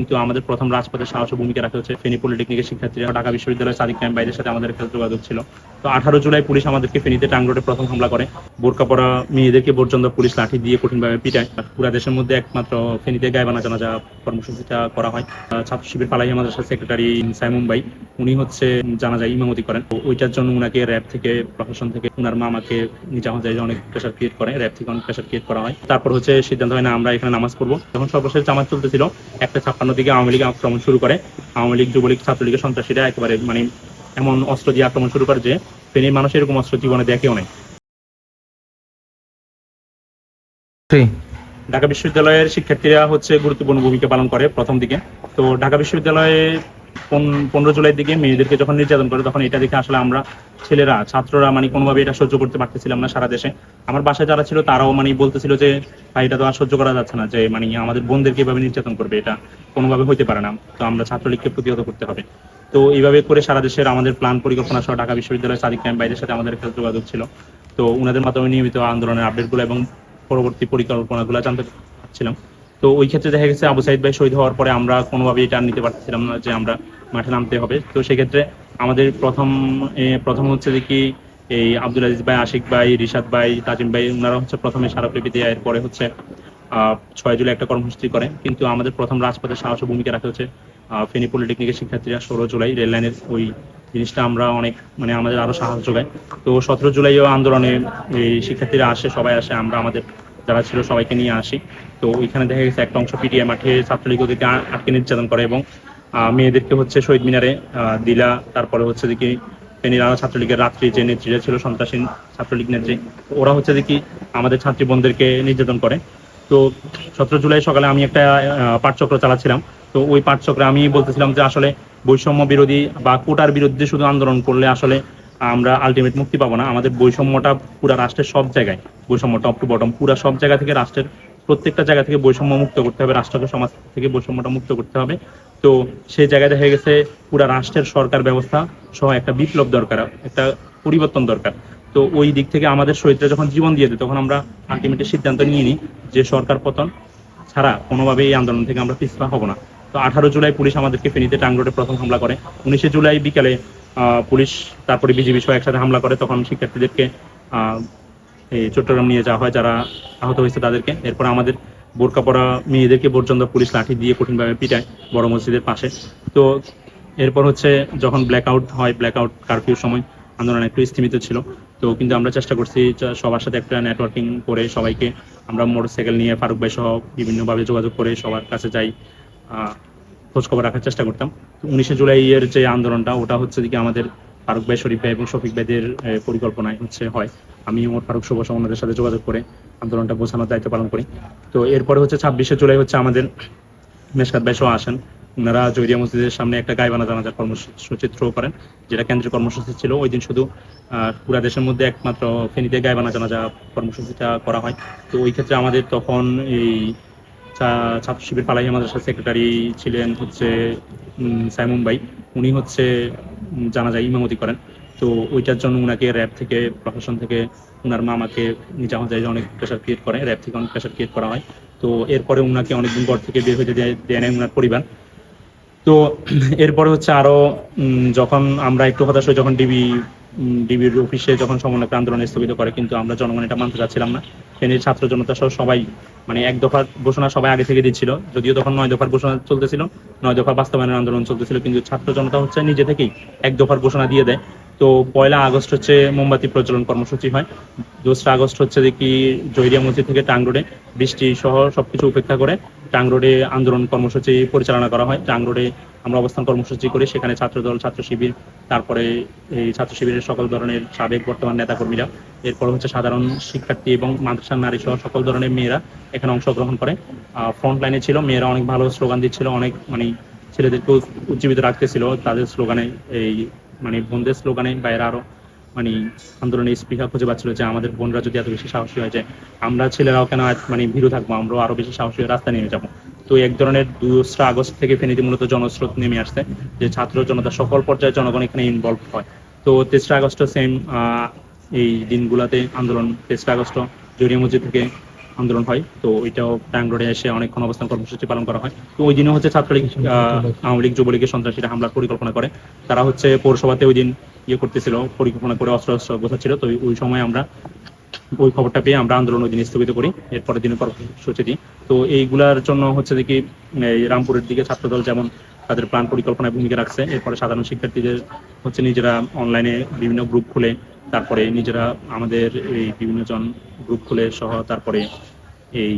কিন্তু আমাদের প্রথম রাজপথে সাহস ও ভূমিকা রাখা হচ্ছে ফেনী পলিটেকনিকের শিক্ষার্থীরা। ঢাকা বিশ্ববিদ্যালয়ের সাদিক ক্যাম্প বাইরের সাথে আমাদের একটা যোগাযোগ ছিল। তো 18 জুলাই পুলিশ আমাদেরকে ফেনীতে টাং রোডে প্রথম হামলা করে। বোরকা পরা মেয়েদেরকে পর্যন্ত পুলিশ লাঠি দিয়ে কঠিনভাবে পিটায়। পুরা দেশের মধ্যে একমাত্র ফেনীতে গায়েবানা জানাজা কর্মসূচিটা করা হয়। ছাত্র শিবির ফালাহি মাদ্রাসার সেক্রেটারি সাইমুম ভাই উনি হচ্ছে জানাজায় ইমামতি করেন। ওইটার জন্য উনাকে র্যাব থেকে, প্রশাসন থেকে উনার মামাকে নিজামজায় অনেক প্রেশার ক্রিয়েট করে, র্যাব থেকে অনেক প্রেশার ক্রিয়েট করা হয়। তারপর হচ্ছে সিদ্ধান্ত হয় না আমরা এখানে নামাজ পড়বো। যখন সর্বশেষ জামাত চলতেছিল 1:56 দিকে আওয়ামী লীগ আক্রমণ শুরু করে। আওয়ামী লীগ, যুবলীগ, ছাত্রলীগের সন্ত্রাসীরা একেবারে এমন অস্ত্র দিয়ে আক্রমণ শুরু করে যে ফেনীর মানুষ এরকম অস্ত্র জীবনে দেখেও নাই। ঢাকা বিশ্ববিদ্যালয়ের শিক্ষার্থীরা হচ্ছে গুরুত্বপূর্ণ ভূমিকা পালন করে প্রথম দিকে। তো ঢাকা বিশ্ববিদ্যালয়ে 15 জুলাই দিকে মেয়েদেরকে যখন নির্যাতন করে তখন এটা দেখে আসলে আমরা ছেলেরা, ছাত্ররা কোনোভাবে এটা সহ্য করতে পারতেছিলাম না। সারা দেশে আমার বাসায় যারা ছিল তারাও বলতেছিল যে ভাই এটা তো আর সহ্য করা যাচ্ছে না, যে আমাদের বোনদেরকে এভাবে নির্যাতন করবে, এটা কোনোভাবে হইতে পারে না। তো আমরা ছাত্রলীগকে প্রতিহত করতে হবে। তো এইভাবে করে সারা দেশের আমাদের প্ল্যান পরিকল্পনা সহ ঢাকা বিশ্ববিদ্যালয়ের সাদিক ক্যাম্প বাইরের সাথে আমাদের একটা যোগাযোগ ছিল। তো ওনাদের মাধ্যমে নিয়মিত আন্দোলনের আপডেটগুলো এবং পরবর্তী পরিকল্পনাগুলো জানতে পারছিলাম। তো ওই ক্ষেত্রে দেখা গেছে আবু সাইদ ভাই শহীদ হওয়ার পরে আমরা কোনোভাবেই এটা নিতে পারছিলাম না যে আমরা মাঠে নামতে হবে। তো সেক্ষেত্রে আমাদের প্রথম হচ্ছে যে কি এই আব্দুল আজিজ ভাই, আশিক ভাই, রিশাদ ভাই, তাজিম ভাই ওনারা হচ্ছে প্রথমে স্মারকলিপি দেয়। এরপরে হচ্ছে 6 জুলাই একটা কর্মসূচি করে। কিন্তু আমাদের প্রথম রাজপথে সাহস ও ভূমিকা রাখা হচ্ছে ফেনী পলিটেকনিকের শিক্ষার্থীরা। 16 জুলাই রেল লাইনের ওই জিনিসটা আমরা অনেক আমাদের আরো সাহস যোগায়। তো 17 জুলাইও আন্দোলনে এই শিক্ষার্থীরা আসে, সবাই আসে, আমরা আমাদের যারা ছিল সবাইকে নিয়ে আসি। তো ওইখানে দেখা গেছে একটা অংশ পিটিআই মাঠে ছাত্রলীগ ওদেরকে আটকে নির্যাতন করে এবং মেয়েদেরকে হচ্ছে শহীদ মিনারে দিলা। তারপরে হচ্ছে দেখি ফেনীর আরো ছাত্রলীগের রাত্রি যে নেত্রীরা ছিল, সন্ত্রাসী ছাত্রলীগ নেত্রী, ওরা হচ্ছে দেখি আমাদের ছাত্রী বোনদেরকে নির্যাতন করে। তো 17 জুলাই সকালে আমি একটা পাঠচক্র চালাচ্ছিলাম। তো ওই পাঠচক্রে আমি বলতেছিলাম যে আসলে বৈষম্য বিরোধী বা কোটার বিরুদ্ধে শুধু আন্দোলন করলে আসলে আমরা আলটিমেট মুক্তি পাবো না। আমাদের বৈষম্যটা পুরা রাষ্ট্রের সব জায়গায়, বৈষম্য টপ টু বটম পুরা সব জায়গা থেকে, রাষ্ট্রের প্রত্যেকটা জায়গা থেকে বৈষম্য মুক্ত করতে হবে, রাষ্ট্রকে সমাজ থেকে বৈষম্যটা মুক্ত করতে হবে। তো সেই জায়গায় দেখা গেছে পুরা রাষ্ট্রের সরকার ব্যবস্থা সহ একটা বিপ্লব দরকার, একটা পরিবর্তন দরকার। তো ওই দিক থেকে আমাদের শহীদরা যখন জীবন দিয়ে দেয় তখন আমরা আলটিমেটলি সিদ্ধান্ত নিয়ে নিই যে সরকার পতন ছাড়া কোনোভাবে এই আন্দোলন থেকে আমরা পিছপা হব না। তো 18 জুলাই পুলিশ আমাদেরকে ফেনীতে টাং রোডে প্রথম হামলা করে। 19 জুলাই বিকালে পুলিশ তারপরে বিজিবি সহ একসাথে হামলা করে। তখন শিক্ষার্থীদেরকে এই চট্টগ্রাম নিয়ে যাওয়া হয়, যারা আহত হয়েছে তাদেরকে। এরপর আমাদের বোরকা পরা মেয়েদেরকে পর্যন্ত পুলিশ লাঠি দিয়ে কঠিনভাবে পিটায় বড় মসজিদের পাশে। তো এরপর হচ্ছে যখন ব্ল্যাকআউট হয়, ব্ল্যাকআউট কারফিউর সময় আন্দোলন একটু স্থিমিত ছিল। তো কিন্তু আমরা চেষ্টা করছি সবার সাথে একটা নেটওয়ার্কিং করে সবাইকে আমরা মোটরসাইকেল নিয়ে ফারুক ভাই সহ বিভিন্নভাবে যোগাযোগ করে সবার কাছে যাই, খোঁজখবর রাখার চেষ্টা করতাম। 19 জুলাইয়ের যে আন্দোলনটা ওটা হচ্ছে দিকে আমাদের ফারুক ভাই, শরীফ ভাই এবং শফিক ভাইদের পরিকল্পনায় হয়। আমি ওমর ফারুক শুভ ওনাদের সাথে যোগাযোগ করে আন্দোলনটা বোঝানোর দায়িত্ব পালন করি। তো এরপরে হচ্ছে 26 জুলাই হচ্ছে আমাদের মেশকাত ভাই সহ আসেন। ওনারা জৈরিয়া মসজিদের সামনে একটা গায়েবানা জানাজার কর্মসূচি থ্রো করেন, যেটা কেন্দ্রীয় কর্মসূচি ছিল। ওই দিন শুধু পুরা দেশের মধ্যে একমাত্র ফেনীতে গায়েবানা জানাজা কর্মসূচিটা করা হয়। তো ওই ক্ষেত্রে আমাদের তখন এই ছাত্র শিবির ফালাহি মাদ্রাসার সেক্রেটারি ছিলেন হচ্ছে সাইমুম ভাই, উনি হচ্ছে জানাজায় ইমামতি করেন। তো ওইটার জন্য উনাকে র্যাব থেকে, প্রশাসন থেকে উনার মামাকে নিজামজায় অনেক প্রেশার ক্রিয়েট করে, র্যাব থেকে অনেক প্রেশার ক্রিয়েট করা হয়। তো এরপরে উনাকে অনেকদিন পর থেকে বের হতে দেয় নেয় উনার পরিবার। তো এরপরে হচ্ছে আরো যখন আমরা একটু হতাশ হই, যখন ডিবির অফিসে যখন সমন্বয় আন্দোলন স্থগিত করে, কিন্তু আমরা জনগণ এটা মানতে চাচ্ছিলাম না। ফেনীর ছাত্র জনতা সহ সবাই 1 দফার ঘোষণা সবাই আগে থেকে দিচ্ছিল, যদিও তখন 9 দফার ঘোষণা চলতেছিল, 9 দফা বাস্তবায়নের আন্দোলন চলতেছিল, কিন্তু ছাত্র জনতা হচ্ছে নিজে থেকেই 1 দফার ঘোষণা দিয়ে দেয়। তো 1 আগস্ট হচ্ছে মোমবাতি প্রজ্বলন কর্মসূচি হয়। 2 আগস্ট হচ্ছে দেখি জৈরিয়া মসজিদ থেকে টাং রোডে বৃষ্টি সহ সবকিছু উপেক্ষা করে টাং রোডে আন্দোলন কর্মসূচি পরিচালনা করা হয়। টাং রোডে আমরা অবস্থান কর্মসূচি করি, সেখানে ছাত্রদল, ছাত্র শিবির, তারপরে এই ছাত্র শিবিরের সকল ধরনের সাবেক বর্তমান নেতাকর্মীরা, এরপর হচ্ছে সাধারণ শিক্ষার্থী এবং মাদ্রাসার নারী সহ সকল ধরনের মেয়েরা এখানে অংশগ্রহণ করে। ফ্রন্ট লাইনে ছিল মেয়েরা, অনেক ভালো স্লোগান দিচ্ছিল, অনেক ছেলেদেরকে উজ্জীবিত রাখতেছিল তাদের স্লোগানে, এই বোনদের স্লোগানে। বাইরে আরো আন্দোলনের স্পৃহা খুঁজে পাচ্ছিল যে আমাদের বোনরা যদি এত বেশি সাহসী হয়, যে আমরা ছেলেরাও কেন ভীরু থাকবো, আমরাও আরো বেশি সাহসী হয়ে রাস্তায় নেমে যাবো। তো এক ধরনের 2 আগস্ট থেকে ফেনীতে মূলত জনস্রোত নেমে আসছে, যে ছাত্র জনতা সকল পর্যায়ে জনগণ এখানে ইনভলভ হয়। তো 23 আগস্ট সেম এই দিনগুলাতে আন্দোলন, 23 আগস্ট জৈরিয়া মসজিদ থেকে আন্দোলন হয়। তো ওইটাও ট্যাং রোডে এসে অনেকক্ষণ অবস্থান কর্মসূচি পালন করা হয়। তো ওই দিনও হচ্ছে ছাত্রলীগ, আওয়ামী লীগ, যুবলীগের সন্ত্রাসীরা হামলার পরিকল্পনা করে। তারা হচ্ছে পৌরসভাতে ওই দিন করতেছিল, পরিকল্পনা করে অস্ত্র গোছাচ্ছিল। তো ওই সময় আমরা ওই খবরটা পেয়ে আমরা আন্দোলন ওই দিন স্থগিত করি, এরপরের দিনে কর্মসূচি দিই। তো এইগুলার জন্য হচ্ছে দেখি এই রামপুরের দিকে ছাত্রদল যেমন তাদের প্ল্যান পরিকল্পনায় ভূমিকা রাখছে, এরপরে সাধারণ শিক্ষার্থীদের হচ্ছে নিজেরা অনলাইনে বিভিন্ন গ্রুপ খুলে, তারপরে নিজেরা আমাদের এই বিভিন্ন জন গ্রুপ খুলে সহ তারপরে এই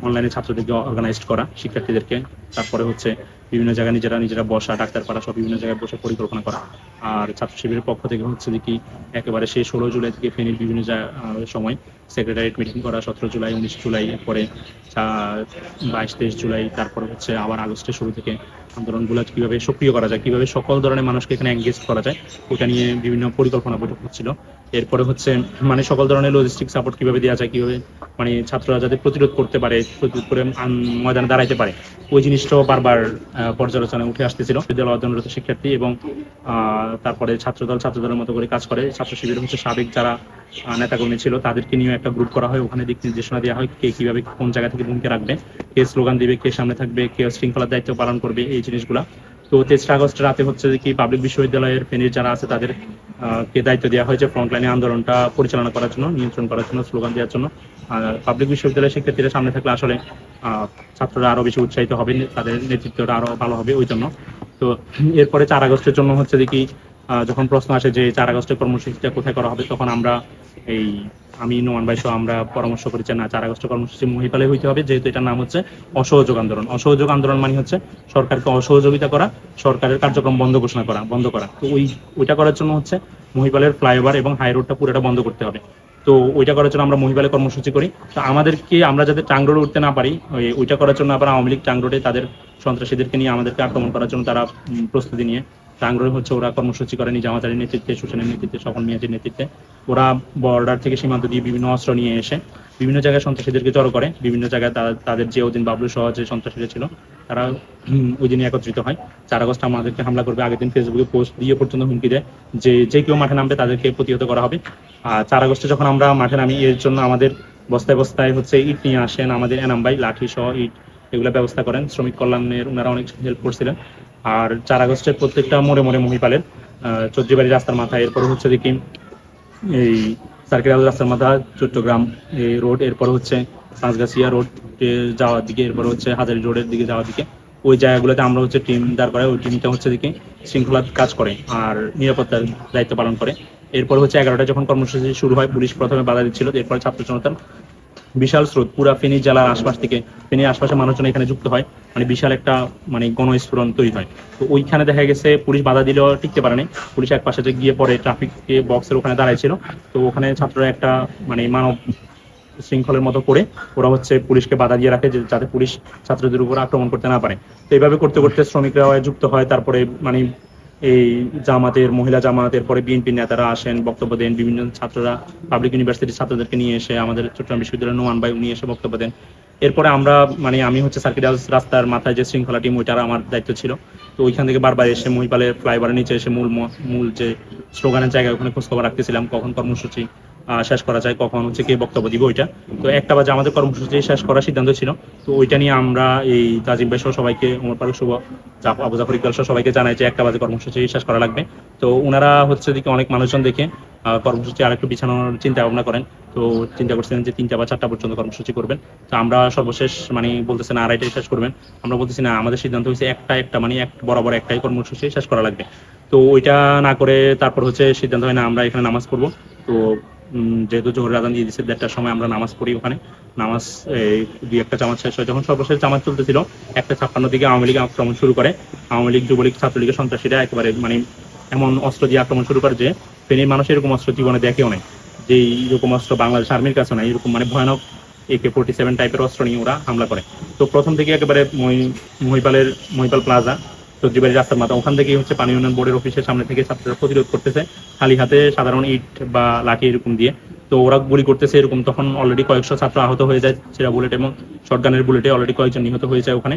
অনলাইনে ছাত্রদেরকে অর্গানাইজড করা শিক্ষার্থীদেরকে, তারপরে হচ্ছে বিভিন্ন জায়গায় নিজেরা বসা, ডাক্তারপাড়া সব বিভিন্ন জায়গায় বসে পরিকল্পনা করা। আর ছাত্র শিবিরের পক্ষ থেকে হচ্ছে কি একেবারে সেই 16 জুলাই থেকে ফেনীর বিভিন্ন সময় সেক্রেটারিয়েট মিটিং করা, 17 জুলাই, 19 জুলাই, এরপরে 22-23 জুলাই, তারপরে হচ্ছে আবার আগস্টের শুরু থেকে আন্দোলনগুলো কিভাবে সক্রিয় করা যায়, কিভাবে সকল ধরনের মানুষকে এখানে এঙ্গেজ করা যায়, ওটা নিয়ে বিভিন্ন পরিকল্পনা বৈঠক হচ্ছিল। এরপরে হচ্ছে মানে সকল ধরনের লজিস্টিক সাপোর্ট কিভাবে দেওয়া যায়, কিভাবে মানে ছাত্ররা যাতে প্রতিরোধ করতে পারে, প্রতিরোধ করে ময়দানে দাঁড়াইতে পারে, ওই জিনিসটাও বারবার পর্যালোচনায় উঠে আসতেছিল। বিদ্যালয় অধ্যয়নরত শিক্ষার্থী এবং তারপরে ছাত্রদলের মতো করে কাজ করে। ছাত্র শিবির হচ্ছে সাবেক যারা নেতাকর্মী ছিল তাদেরকে নিয়ে একটা গ্রুপ করা হয়, ওখানে দিক নির্দেশনা দেওয়া হয় কে কিভাবে কোন জায়গা থেকে ভূমিকা রাখবে, কে স্লোগান দিবে, কে সামনে থাকবে, কে শৃঙ্খলার দায়িত্ব পালন করবে, এই জিনিসগুলা। তো 23 আগস্ট রাতে হচ্ছে কি পাবলিক বিশ্ববিদ্যালয়ের ফেনীর যারা আছে তাদের কে দায়িত্ব দেওয়া হয়েছে ফ্রন্টলাইনে আন্দোলনটা পরিচালনা করার জন্য, নিয়ন্ত্রণ করার জন্য, স্লোগান দেওয়ার জন্য। পাবলিক বিশ্ববিদ্যালয়ের শিক্ষার্থীরা সামনে থাকলে আসলে ছাত্ররা আরো বেশি উৎসাহিত হবে, তাদের নেতৃত্বটা আরো ভালো হবে ওই জন্য। তো এরপরে 4 আগস্টের জন্য হচ্ছে দেখি যখন প্রশ্ন আসে যে 4 আগস্টের কর্মসূচিটা কোথায় করা হবে, তখন আমরা আমি নোমান ভাই সহ আমরা পরামর্শ করি যে না, 4 আগস্টের কর্মসূচি মহিপালে হইতে হবে, যেহেতু এটার নাম হচ্ছে অসহযোগ আন্দোলন। অসহযোগ আন্দোলন মানে হচ্ছে সরকারকে অসহযোগিতা করা, সরকারের কার্যক্রম বন্ধ করা। তো ওইটা করার জন্য হচ্ছে মহিপালের ফ্লাইওভার এবং হাই রোডটা পুরোটা বন্ধ করতে হবে। তো ওইটা করার জন্য আমরা মহিপালে কর্মসূচি করি। তো আমরা যাতে টাং রোডে উঠতে না পারি, ওইটা করার জন্য আবার আওয়ামী লীগ টাং রোডে তাদের সন্ত্রাসীদেরকে নিয়ে আমাদেরকে আক্রমণ করার জন্য তারা প্রস্তুতি নিয়ে টাং রোডে হচ্ছে ওরা কর্মসূচি করে নিজামাতারির নেতৃত্বে, সুশানের নেতৃত্বে, স্বপন মিয়াজির নেতৃত্বে। ওরা বর্ডার থেকে সীমান্ত দিয়ে বিভিন্ন অস্ত্র নিয়ে এসে বিভিন্ন জায়গায় সন্ত্রাসীদেরকে জড়ো করে। বিভিন্ন জায়গায় তাদের যে ওদিন বাবলু সহ যে সন্ত্রাসীরা ছিল তারা ওই দিন একত্রিত হয়। 4 আগস্ট আমাদেরকে হামলা করবে, আগের দিন ফেসবুকে পোস্ট দিয়ে পর্যন্ত হুমকি দেয় যে কেউ মাঠে নামবে তাদেরকে প্রতিহত করা হবে। আর 4 আগস্টে যখন আমরা মাঠে নামি, এর জন্য আমাদের বস্তায় বস্তায় হচ্ছে ইট নিয়ে আসেন আমাদের এনাম ভাই, লাঠি সহ ইট এগুলো ব্যবস্থা করেন। শ্রমিক কল্যাণের ওনারা অনেক হেল্প করছিলেন। আর 4 আগস্টের প্রত্যেকটা মোড়ে মহিপালের চৌধুরীবাড়ি রাস্তার মাথায়, এরপরে হচ্ছে দেখি এই সার্কিট হাউস রাস্তার মাথা, চট্টগ্রাম রোড, এরপর হচ্ছে পাঁচগাছিয়া রোড যাওয়ার দিকে, এরপর হচ্ছে হাজারি রোডের দিকে যাওয়ার দিকে, ওই জায়গাগুলোতে আমরা হচ্ছে টিম দাঁড় করাই। ওই টিমটা হচ্ছে দিকে শৃঙ্খলার কাজ করে আর নিরাপত্তার দায়িত্ব পালন করে। এরপর হচ্ছে 11টায় যখন কর্মসূচি শুরু হয়, পুলিশ প্রথমে বাধা দিচ্ছিল, এরপর ছাত্র জনতার বিশাল স্রোত পুরা ফেনী জেলার আশপাশ থেকে, ফেনীর আশপাশের মানুষজন এখানে যুক্ত হয়, মানে বিশাল একটা মানে গণস্ফোরণ তৈরি হয়। তো ওইখানে দেখা গেছে পুলিশ বাধা দিলেও টিকতে পারেনি। পুলিশ এক পাশে গিয়ে পরে ট্রাফিক বক্সের ওখানে দাঁড়াইছিল। তো ওখানে ছাত্ররা একটা মানে মানব শৃঙ্খলের মতো করে ওরা হচ্ছে পুলিশকে বাধা দিয়ে রাখে যাতে পুলিশ ছাত্রদের উপর আক্রমণ করতে না পারে। তো এইভাবে করতে করতে শ্রমিকরা যুক্ত হয়। তারপরে মানে এই জামাতের মহিলা জামাতের পরে বিএনপি নেতারা আসেন, বক্তব্য দেন। বিভিন্ন ছাত্ররা পাবলিক ইউনিভার্সিটির ছাত্রদেরকে নিয়ে এসে, আমাদের চট্টগ্রাম বিশ্ববিদ্যালয়ের নোমান ভাই উনি এসে বক্তব্য দেন। এরপরে আমরা মানে আমি হচ্ছে সার্কিট হাউস রাস্তার মাথায় যে শৃঙ্খলা টিম, ওইটার আমার দায়িত্ব ছিল। তো ওইখান থেকে বারবার এসে মহিপালের ফ্লাইওভারের নিচে এসে মূল যে স্লোগানের জায়গায় ওখানে খোঁজখবর রাখতেছিলাম, কখন কর্মসূচি শেষ করা যায়, কখন হচ্ছে কে বক্তব্য দিব ওইটা। তো 1টা বাজে আমাদের কর্মসূচি শেষ করার সিদ্ধান্ত ছিল। তো ওইটা নিয়ে আমরা এই তাজিম ভাই সহ সবাইকে, ওমর ফারুক শুভ, আবু জাফর ইকবাল সহ সবাইকে জানাই যে 1টা বাজে কর্মসূচি শেষ করা লাগবে। তো ওনারা হচ্ছে দিকে অনেক মানুষজন দেখে কর্মসূচি আরেকটু বিছানোর চিন্তা ভাবনা করেন। তো চিন্তা করছিলেন যে 3টা বা 4টা পর্যন্ত কর্মসূচি করবেন। তো আমরা সর্বশেষ মানে বলতেছেন 2:30টায় শেষ করবেন। আমরা বলতেছি না, আমাদের সিদ্ধান্ত হয়েছে একটা মানে বরাবর একটাই কর্মসূচি শেষ করা লাগবে। তো ওইটা না করে তারপর হচ্ছে সিদ্ধান্ত হয় না, আমরা এখানে নামাজ পড়বো। তো যেহেতু জোহরের আজান দিয়ে দিচ্ছে 1টার সময়, আমরা নামাজ পড়ি ওখানে। নামাজ 2-1টা জামাত শেষ হয়। যখন সর্বশেষ জামাত চলতেছিল 1:56 দিকে আওয়ামী লীগ আক্রমণ শুরু করে। আওয়ামী লীগ, যুবলীগ, ছাত্রলীগের সন্ত্রাসীরা একেবারে মানে এমন অস্ত্র দিয়ে আক্রমণ শুরু করে যে ফেনীর মানুষ এরকম অস্ত্র জীবনে দেখেও নাই, যে এরকম অস্ত্র বাংলাদেশ আর্মির কাছে নাই। এরকম মানে ভয়ানক AK-47 টাইপের অস্ত্র নিয়ে ওরা হামলা করে। তো প্রথম থেকে একেবারে মহিপাল প্লাজা, চৌধুরীবাড়ি রাস্তার মাথা, ওখান থেকেই হচ্ছে পানি উন্নয়ন বোর্ডের অফিসের সামনে থেকে ছাত্ররা প্রতিরোধ করতেছে খালি হাতে, সাধারণ ইট বা লাঠি এরকম দিয়ে। তো ওরা গুলি করতেছে এরকম, তখন অলরেডি কয়েকশো ছাত্র আহত হয়ে যায় ছেঁড়া বুলেট এবং শটগানের বুলেটে, অলরেডি কয়েকজন নিহত হয়ে যায় ওখানে।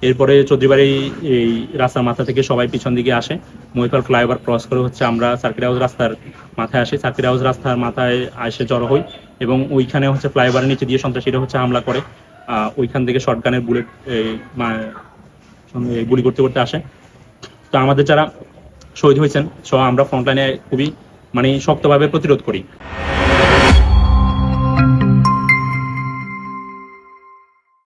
এরপরে চৌধুরীবাড়ি এই রাস্তার মাথা থেকে সবাই পিছন দিকে আসে, মহিপাল ফ্লাইওভার ক্রস করে হচ্ছে আমরা সার্কিট হাউস রাস্তার মাথায় আসি। সার্কিট হাউস রাস্তার মাথায় এসে জড়ো হই। এবং ওইখানে হচ্ছে ফ্লাইওভারের নিচে দিয়ে সন্ত্রাসীরা হচ্ছে হামলা করে, ওইখান থেকে শর্টগানের বুলেট গুলি করতে করতে আসে। তো আমাদের যারা শহীদ হয়েছেন আমরা ফ্রন্টলাইনে খুবই মানে শক্তভাবে প্রতিরোধ করি।